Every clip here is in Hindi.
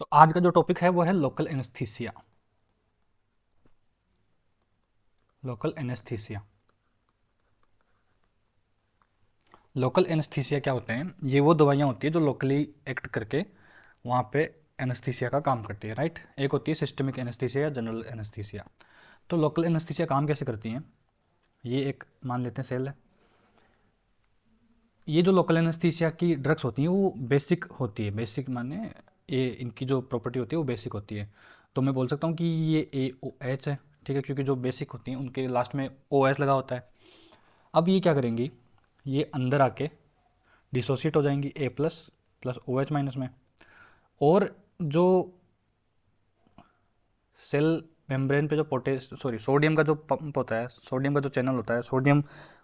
तो आज का जो टॉपिक है वो है local anaesthesia. Local anaesthesia local anaesthesia क्या होते हैं? ये वो दवाइयाँ होती है जो लोकली एक्ट करके वहाँ पे एनेस्थीसिया का काम करती है, राइट। एक होती है सिस्टमिक एनेस्थीसिया या जनरल एनेस्थीसिया। तो लोकल एनेस्थीसिया काम कैसे करती हैं? ये एक मान लेते हैं सेल है। ये जो लोकल एनेस्थीसिया की ड्रग्स होती हैं वो बेसिक होती है। बेसिक माने ये इनकी जो प्रॉपर्टी होती है वो बेसिक होती है। तो मैं बोल सकता हूँ कि ये AOH है, ठीक है, क्योंकि जो बेसिक होती हैं उनके लास्ट में OS लगा होता है। अब ये क्या करेंगी? ये अंदर आके डिसोसिएट हो जाएंगी A plus plus OH minus में। और जो सेल मेम्ब्रेन पे जो पोटेस सॉरी सोडियम का जो पंप होता है, सोडियम का जो चैनल होता है, सोडियम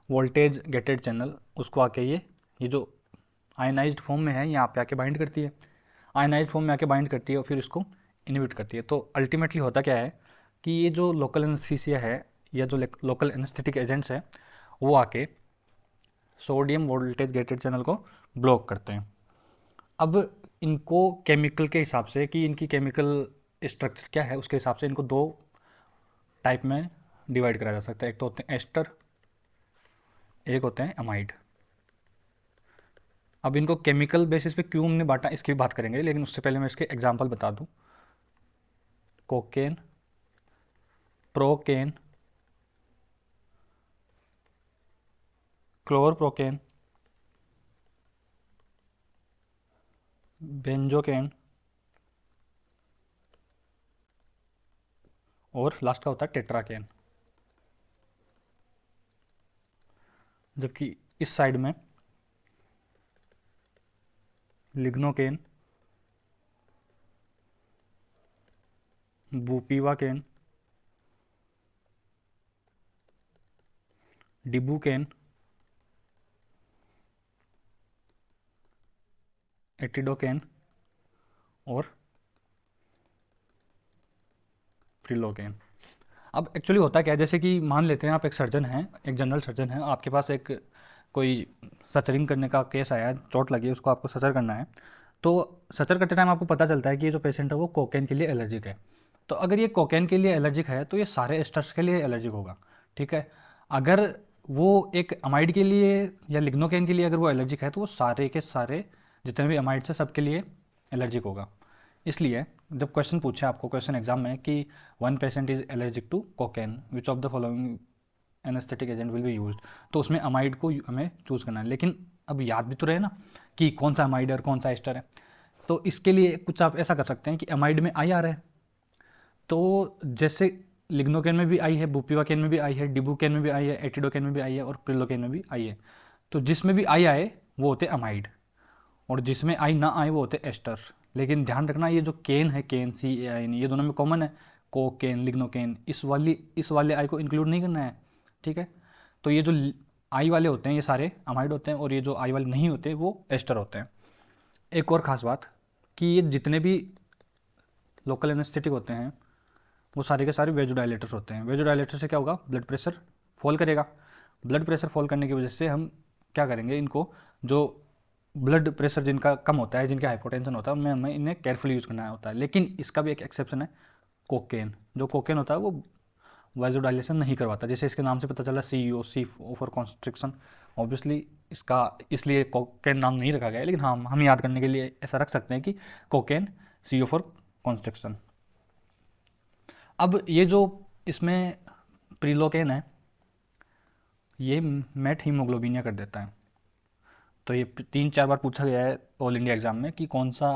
वोल्टेज गेटेड चैनल, उसको आके ये जो आयनाइज्ड फॉर्म में है यहाँ पे आके बाइंड करती है। आयनाइज्ड फॉर्म में आके बाइंड करती है और फिर इसको इनहिबिट करती है। तो अल्टीमेटली होता क्या है कि ये जो लोकल एनेस्थीसिया है या जो लोकल एनेस्थेटिक एजेंट्स है वो आके सोडियम वोल्टेज गेटेड चैनल को ब्लॉक करते हैं। अब इनको केमिकल के हिसाब से कि इनकी केमिकल स्ट्रक्चर क्या है उसके हिसाब से इनको दो टाइप में डिवाइड करा जा सकता है। एक तो होते हैं एस्टर, एक होते हैं अमाइड। अब इनको केमिकल बेसिस पे क्यों हमने बांटा इसकी भी बात करेंगे, लेकिन उससे पहले मैं इसके एग्जांपल बता दूं। कोकेन, प्रोकेन, क्लोरप्रोकेन, बेंजोकेन और लास्ट का होता है टेट्राकेन। जबकि इस साइड में लिग्नोकेन, बुपीवाकेन, डिबुकेन, एटिडोकेन और प्रिलोकेन। अब एक्चुअली होता क्या है, जैसे कि मान लेते हैं आप एक सर्जन हैं, एक जनरल सर्जन है, आपके पास एक कोई सचरिंग करने का केस आया है, चोट लगी है, उसको आपको सचर करना है। तो सचर करते टाइम आपको पता चलता है कि ये जो पेशेंट है वो कोकेन के लिए एलर्जिक है। तो अगर ये कोकेन के लिए एलर्जिक है तो ये सारे एस्टर्स के लिए एलर्जिक होगा, ठीक है। अगर वो एक अमाइड के लिए या लिग्नोकेन के लिए अगर वो एलर्जिक है तो वो सारे के सारे जितने भी अमाइड्स हैं सबके लिए एलर्जिक होगा। इसलिए जब क्वेश्चन पूछे आपको क्वेश्चन एग्जाम में कि one patient is allergic to cocaine, which of the following anaesthetic agent will be used, तो उसमें अमाइड को हमें चूज़ करना है। लेकिन अब याद भी तो रहे ना कि कौन सा अमाइड है और कौन सा एस्टर है। तो इसके लिए कुछ आप ऐसा कर सकते हैं कि अमाइड में आई आ रहा है, तो जैसे लिग्नोकेन में भी आई है, बुपीवाकेन में भी आई है, डिबुकेन में भी आई है, एटिडोकेन में भी आई है और प्रिलोकेन में भी आई है। तो जिसमें भी आई आए वो होते अमाइड, और जिसमें आई ना आए वो होते एस्टर। लेकिन ध्यान रखना ये जो केन है, केन CAIN, ये दोनों में कॉमन है, कोकेन लिग्नोकेन, इस वाले आई को इंक्लूड नहीं करना है, ठीक है। तो ये जो आई वाले होते हैं ये सारे अमाइड होते हैं और ये जो आई वाले नहीं होते वो एस्टर होते हैं। एक और ख़ास बात कि ये जितने भी लोकल एनेस्थेटिक होते हैं वो सारे के सारे वेजोडाइलेटर्स होते हैं। वेजोडाइलेटर से क्या होगा? ब्लड प्रेशर फॉल करेगा। ब्लड प्रेशर फॉल करने की वजह से हम क्या करेंगे, इनको जो ब्लड प्रेशर जिनका कम होता है, जिनका हाइपोटेंशन होता है, उनमें हमें इन्हें केयरफुली यूज़ करना होता है। लेकिन इसका भी एक एक्सेप्शन है, कोकेन। जो कोकेन होता है वो वाइजोडाइलेशन नहीं करवाता, जैसे इसके नाम से पता चला CEO, C for constriction. Obviously इसका इसलिए कोकेन नाम नहीं रखा गया है, लेकिन हाँ हम याद करने के लिए ऐसा रख सकते हैं कि कोकेन CO फॉर कॉन्स्ट्रिक्शन। अब ये जो इसमें प्रिलोकेन है ये मेट हीमोग्लोबिनिया कर देता है। तो ये 3-4 बार पूछा गया है ऑल इंडिया एग्जाम में कि कौन सा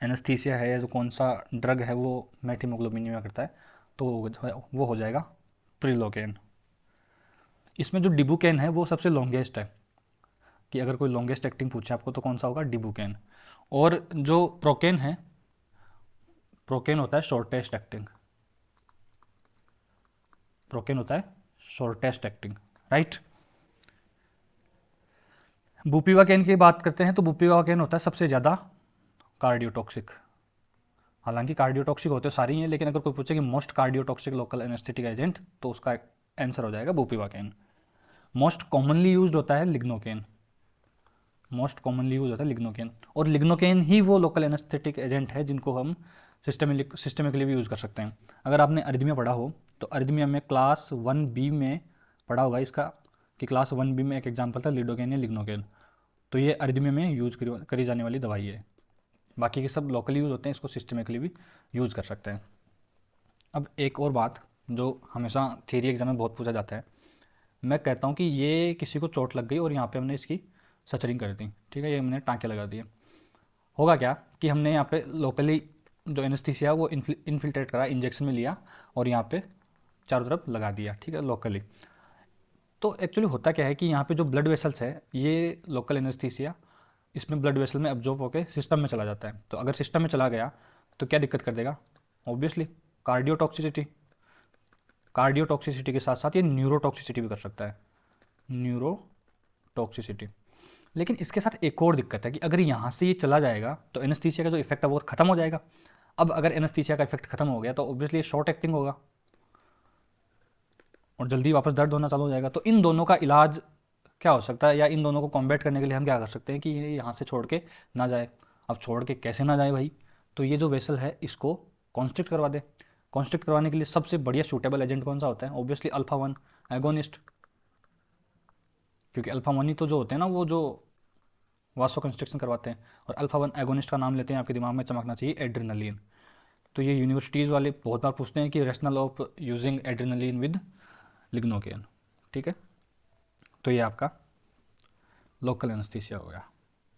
एनेस्थीसिया है या जो कौन सा ड्रग है वो मेट हीमोग्लोबिनिया करता है। तो वो हो जाएगा प्रिलोकेन। इसमें जो डिबुकेन है वो सबसे लॉन्गेस्ट है, कि अगर कोई लॉन्गेस्ट एक्टिंग पूछे आपको तो कौन सा होगा? डिबुकेन। और जो प्रोकेन है, प्रोकेन होता है शॉर्टेस्ट एक्टिंग। प्रोकेन होता है शॉर्टेस्ट एक्टिंग, राइट। बुपीवाकेन की बात करते हैं तो बुपीवाकेन होता है सबसे ज़्यादा कार्डियोटॉक्सिक। हालांकि कार्डियोटॉक्सिक होते सारी हैं, लेकिन अगर कोई पूछे कि most cardiotoxic local anaesthetic agent तो उसका आंसर हो जाएगा बुपीवाकेन। मोस्ट कॉमनली यूज्ड होता है लिग्नोकेन। मोस्ट कॉमनली यूज होता है लिग्नोकेन, और लिग्नोकेन ही वो लोकल एनेस्थेटिक एजेंट है जिनको हम सिस्टमिकली भी यूज़ कर सकते हैं। अगर आपने अरिदमिया पढ़ा हो तो अरिदमिया में क्लास 1B में पढ़ा होगा इसका, कि क्लास 1B में एक एग्जाम्पल था लिडोकेन या लिग्नोकेन। तो ये अरिदमिया में यूज करी जाने वाली दवाई है। बाकी के सब लोकली यूज़ होते हैं, इसको सिस्टमिकली भी यूज़ कर सकते हैं। अब एक और बात जो हमेशा थियरी एग्जाम में बहुत पूछा जाता है, मैं कहता हूँ कि ये किसी को चोट लग गई और यहाँ पे हमने इसकी सचरिंग कर दी, ठीक है, ये हमने टाँके लगा दिए। होगा क्या कि हमने यहाँ पे लोकली जो एनेस्थीसिया वो इन्फिल्ट्रेट करा, इंजेक्शन में लिया और यहाँ पे चारों तरफ लगा दिया, ठीक है, लोकली। तो एक्चुअली होता क्या है कि यहाँ पे जो ब्लड वेसल्स है, ये लोकल एनेस्थीसिया इसमें ब्लड वेसल में अब्जॉर्ब होकर सिस्टम में चला जाता है। तो अगर सिस्टम में चला गया तो क्या दिक्कत कर देगा? Obviously cardiotoxicity. कार्डियोटॉक्सिसिटी के साथ साथ ये न्यूरोटॉक्सिसिटी भी कर सकता है, न्यूरोटॉक्सिसिटी। लेकिन इसके साथ एक और दिक्कत है कि अगर यहाँ से ये चला जाएगा तो एनेस्थीसिया का जो इफेक्ट है वो खत्म हो जाएगा। अब अगर एनेस्थीसिया का इफेक्ट खत्म हो गया तो ऑब्वियसली शॉर्ट एक्टिंग होगा और जल्दी वापस दर्द होना चालू हो जाएगा। तो इन दोनों का इलाज क्या हो सकता है, या इन दोनों को कॉम्बैट करने के लिए हम क्या कर सकते हैं कि ये यहाँ से छोड़ के ना जाए। अब छोड़ के कैसे ना जाए भाई? तो ये जो वेसल है इसको कॉन्स्ट्रिक्ट करवा दे। कॉन्स्ट्रिक्ट करवाने के लिए सबसे बढ़िया सूटेबल एजेंट कौन सा होता है? ऑब्वियसली अल्फा 1 एगोनिस्ट, क्योंकि अल्फा 1 ही तो जो होते हैं ना वो जो वासो कंस्ट्रक्शन करवाते हैं। और अल्फा 1 एगोनिस्ट का नाम लेते हैं, आपके दिमाग में चमकना चाहिए एड्रेनलिन। तो ये यूनिवर्सिटीज़ वाले बहुत बार पूछते हैं कि rational of using adrenaline with lignocaine, ठीक है। तो ये आपका लोकल एनेस्थीसिया हो गया।